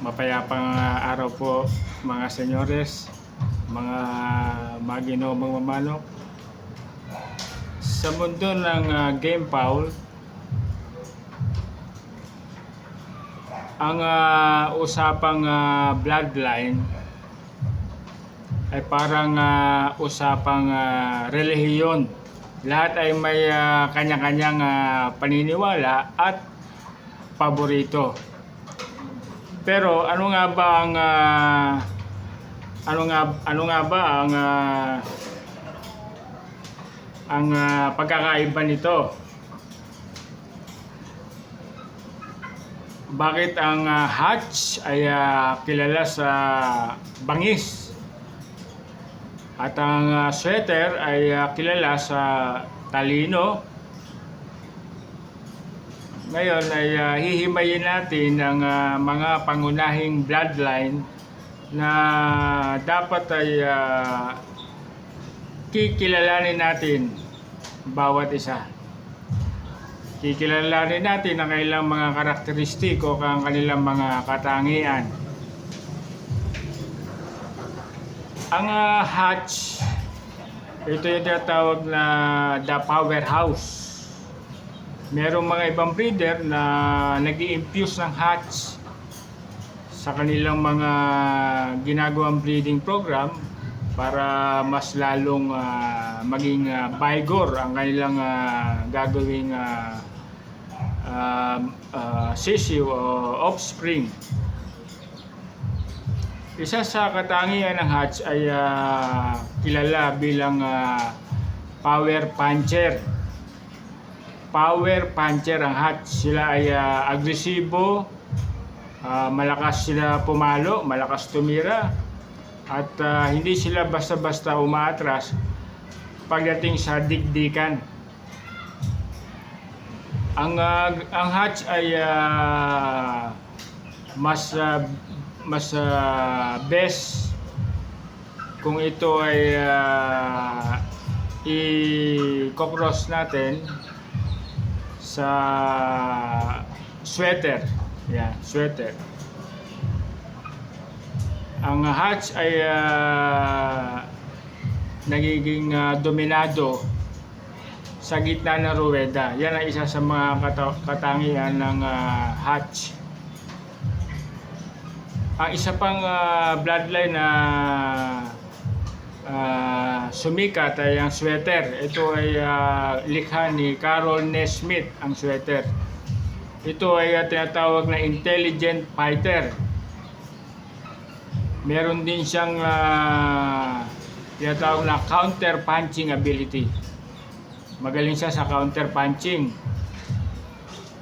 Mapayapang araw po mga senyores, mga maginoong mamanok. Sa mundo ng game foul, ang usapang bloodline ay parang usapang relihiyon. Lahat ay may kanya-kanyang paniniwala at paborito. Pero ano nga ba ang pagkakaiba nito? Bakit ang Hutch ay kilala sa bangis at ang Sweater ay kilala sa talino? Ngayon ay hihimayin natin ang mga pangunahing bloodline na dapat ay kikilalanin natin bawat isa. Kikilalanin natin ang kanilang mga karakteristiko, ang kanilang mga katangian. Ang Hutch, ito yung tinatawag na the powerhouse. Merong mga ibang breeder na nag-i-infuse ng Hutch sa kanilang mga ginagawang breeding program para mas lalong maging vigor ang kanilang gagawing sisiw o offspring. Isa sa katangian ng Hutch ay kilala bilang power puncher. Power puncher ang Hutch. Sila ay agresibo, malakas sila pumalo, malakas tumira, at hindi sila basta-basta umaatras pagdating sa dikdikan. Ang Hutch ay mas best kung ito ay i-cross natin sa Sweater. Yeah, Sweater. Ang Hutch ay nagiging dominado sa gitna ng ruweda. Yan ang isa sa mga katangian ng Hutch. Ang isa pang bloodline na sumikat ay ang Sweater. Ito ay likha ni Carol Nesmith, ang Sweater. Ito ay tinatawag na intelligent fighter. Meron din siyang tinatawag na counter punching ability. Magaling siya sa counter punching.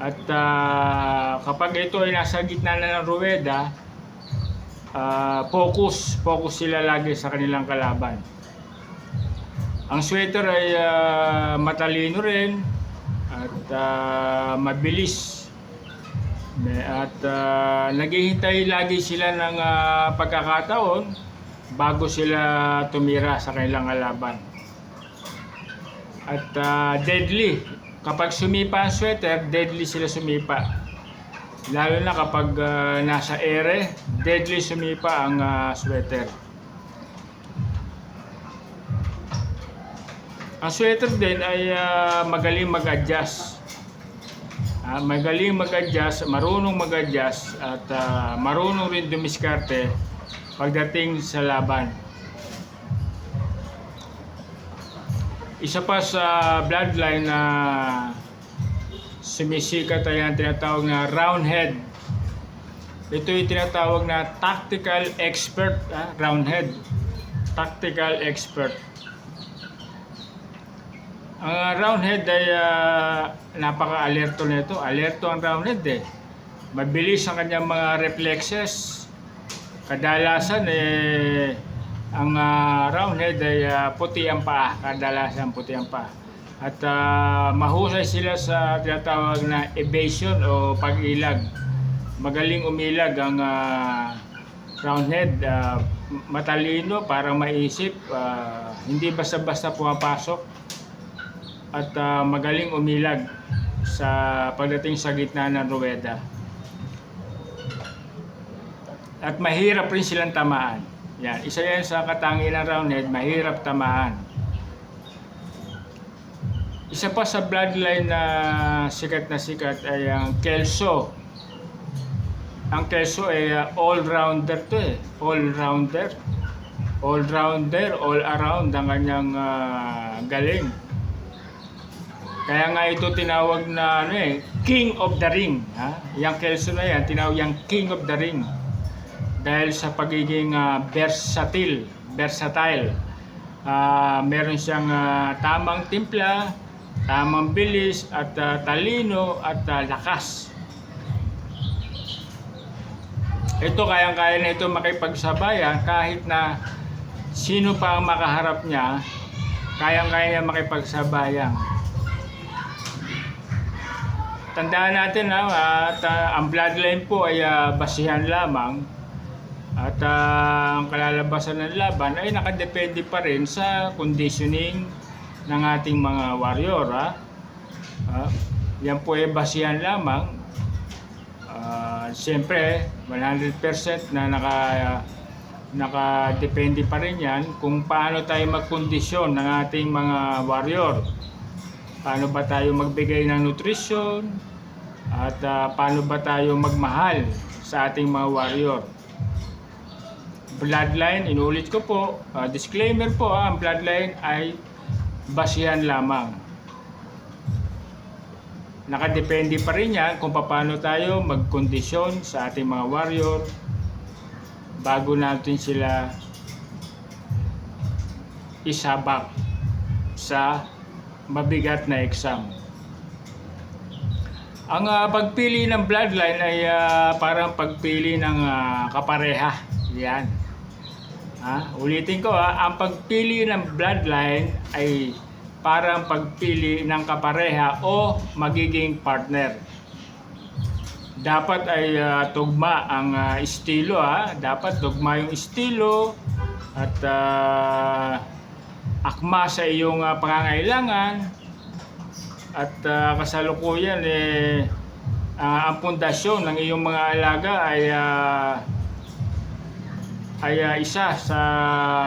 At kapag ito ay nasa gitna na ng ruweda, focus sila lagi sa kanilang kalaban. Ang Sweater ay matalino rin at mabilis. At naghihintay lagi sila ng pagkakataon bago sila tumira sa kanilang kalaban. At deadly. Kapag sumipa ang Sweater, deadly sila sumipa. Lalo na kapag nasa ere, deadly sumipa ang Sweater. Ang Sweater din ay magaling mag-adjust. Magaling mag-adjust, marunong mag-adjust, at marunong rin dumiskarte pagdating sa laban. Isa pa sa bloodline na sumisikat ay ang tinatawag na Roundhead. Ito yung tinatawag na tactical expert. Roundhead, tactical expert. Ang Roundhead ay napaka-alerto nito. Alerto ang Roundhead eh. Mabilis ang kanyang mga reflexes. Kadalasan ang Roundhead ay puti ang paa. Kadalasan puti ang paa. At mahusay sila sa tinatawag na evasion o pag-ilag. Magaling umilag ang Roundhead. Matalino, parang maisip. Hindi basta-basta pumapasok. At magaling umilag sa pagdating sa gitna ng ruweda. At mahirap rin silang tamaan. Yan, isa yan sa katangian ng roundhead, mahirap tamaan. Isa pa sa bloodline na sikat ay ang Kelso. Ang Kelso ay all-rounder to eh. All-rounder. All-rounder, all-around ang kanyang galing. Kaya nga ito tinawag na King of the Ring. Ha? Yung Kelso na yan, tinawag yung King of the Ring. Dahil sa pagiging versatile. Meron siyang tamang timpla, tamang bilis, at talino, at lakas. Ito kayang-kaya na ito makipagsabayan kahit na sino pa ang makaharap niya, kayang-kaya niya makipagsabayan. Tandaan natin at ang bloodline po ay basihan lamang. At ang kalalabasan ng laban ay nakadepende pa rin sa conditioning ng ating mga warrior. Yan po ay basihan lamang. Siyempre, 100% na nakadepende pa rin yan kung paano tayo magkondisyon ng ating mga warrior. Paano ba tayo magbigay ng nutrition at paano ba tayo magmahal sa ating mga warrior. Bloodline, inulit ko po, disclaimer po, ang bloodline ay basihan lamang. Nakadepende pa rin yan kung paano tayo magkondisyon sa ating mga warrior bago natin sila isabak sa mabigat na exam. Ang pagpili ng bloodline ay parang pagpili ng kapareha. Yan. Ulitin ko, ang pagpili ng bloodline ay parang pagpili ng kapareha o magiging partner. Dapat ay tugma ang estilo. Dapat tugma yung estilo at akma sa iyong pangangailangan. At kasalukuyan ang pundasyon ng iyong mga alaga ay isa sa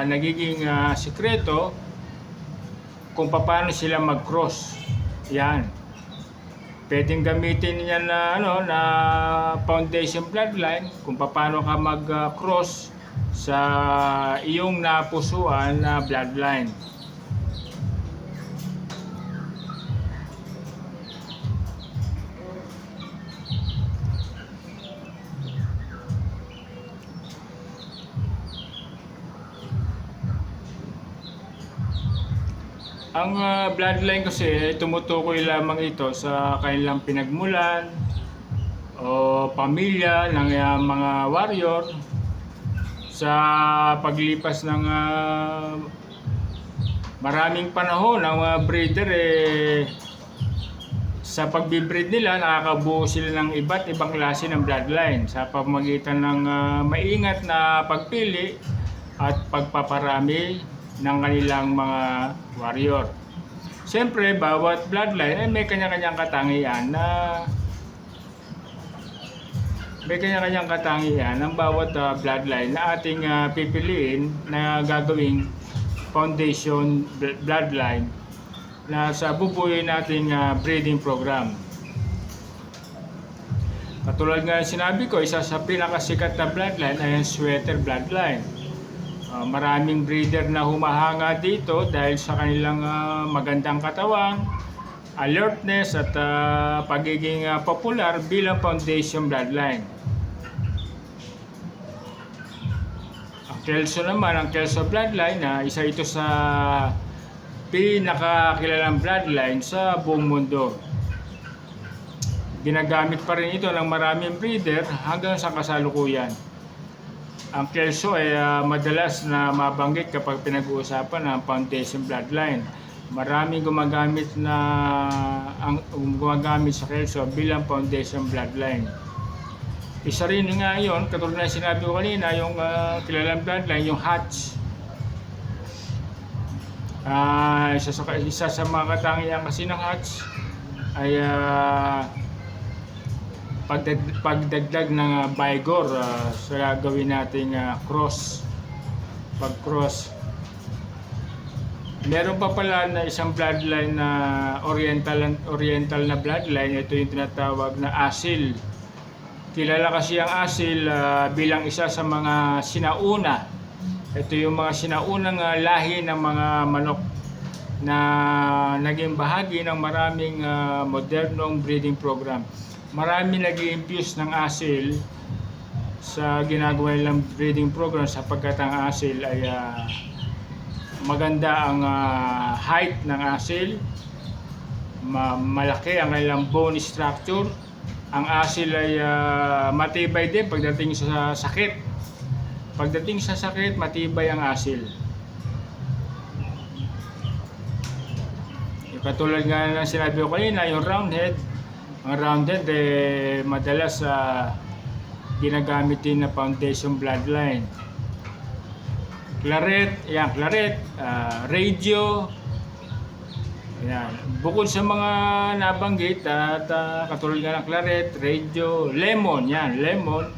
nagiging sikreto kung paano sila mag-cross. Yan. Pwedeng gamitin niya na foundation bloodline kung paano ka mag-cross sa iyong napusuan na bloodline. Ang bloodline kasi tumutukoy lamang ito sa kanilang pinagmulan o pamilya ng mga warrior. Sa paglipas ng maraming panahon, ang mga breeder sa pagbibreed nila nakakabuo sila ng iba't ibang klase ng bloodline sa pamamagitan ng maingat na pagpili at pagpaparami ng kanilang mga warrior. Siyempre, bawat bloodline ay may kanya-kanyang katangian ng bawat bloodline na ating pipiliin na gagawing foundation bloodline na sa bubuuin nating breeding program. Katulad nga sinabi ko, isa sa pinakasikat na bloodline ay ang sweater bloodline. Maraming breeder na humahanga dito dahil sa kanilang magandang katawan, alertness at pagiging popular bilang foundation bloodline. Ang Kelso bloodline isa ito sa pinakakilalang bloodline sa buong mundo. Ginagamit pa rin ito ng maraming breeder hanggang sa kasalukuyan. Ang Kelso ay madalas na mabanggit kapag pinag-uusapan ng foundation bloodline. Maraming gumagamit sa Kelso bilang foundation bloodline. Isa rin nga yun, katulad na sinabi ko kanina, yung kilalang bloodline, yung Hatch. Isa sa mga katangian kasi ng Hatch ay pagdagdag ng Vigor sa gagawin nating cross. Pag cross, meron pa pala na isang bloodline na oriental na bloodline. Ito yung tinatawag na asil. Kilala kasi ang asil bilang isa sa mga sinauna. Ito yung mga sinaunang lahi ng mga manok na naging bahagi ng maraming modernong breeding program. Marami nag-i-infuse ng asil sa ginagawa nilang breeding program sapagkat ang asil ay maganda ang height ng asil, malaki ang kanilang bone structure. Ang asil ay matibay din pagdating sa sakit. Pagdating sa sakit, matibay ang asil. Yung katulad nga ng sinabi ko kanina, yung roundhead. Ang roundhead madalas ginagamit din na foundation bloodline. Claret, radio. Ayan. Bukod sa mga nabanggit at katulad nga ng claret, radio, lemon, lemon.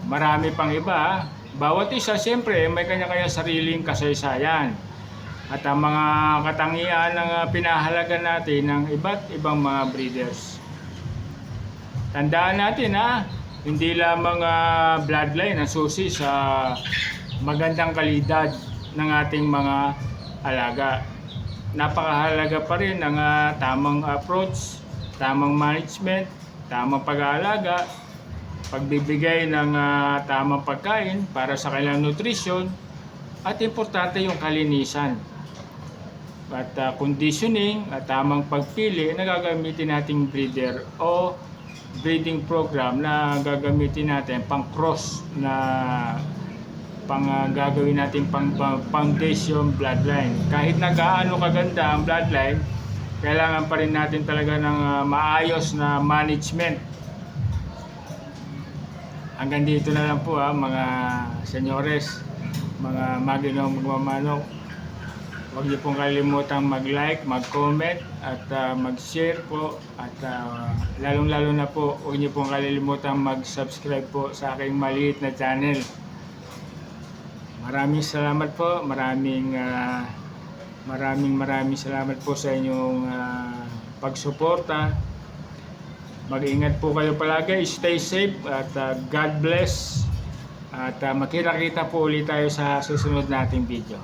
Marami pang iba. Bawat isa siyempre may kanya-kanya sariling kasaysayan. At ang mga katangian ng pinahalagan natin ng iba't ibang mga breeders. Tandaan natin hindi lamang bloodline ang susi sa magandang kalidad ng ating mga alaga. Napakahalaga pa rin ang tamang approach, tamang management, tamang pag-aalaga, pagbibigay ng tamang pagkain para sa kanilang nutrisyon, at importante yung kalinisan at conditioning at tamang pagpili na gagamitin nating breeder o breeding program na gagamitin natin pang cross na gagawin natin pang foundation bloodline. Kahit na gaano kaganda ang bloodline, kailangan pa rin natin talaga ng maayos na management. Hanggang dito na lang po mga senyores, mga maginong magmamanok. Huwag niyo pong kalimutang mag-like, mag-comment at mag-share po, at lalong-lalo na po huwag niyo pong kalilimutang mag-subscribe po sa aking maliit na channel. Maraming salamat po, maraming salamat po sa inyong pagsuporta. Mag-ingat po kayo palagi, stay safe at God bless. At makita-kita po ulit tayo sa susunod nating video.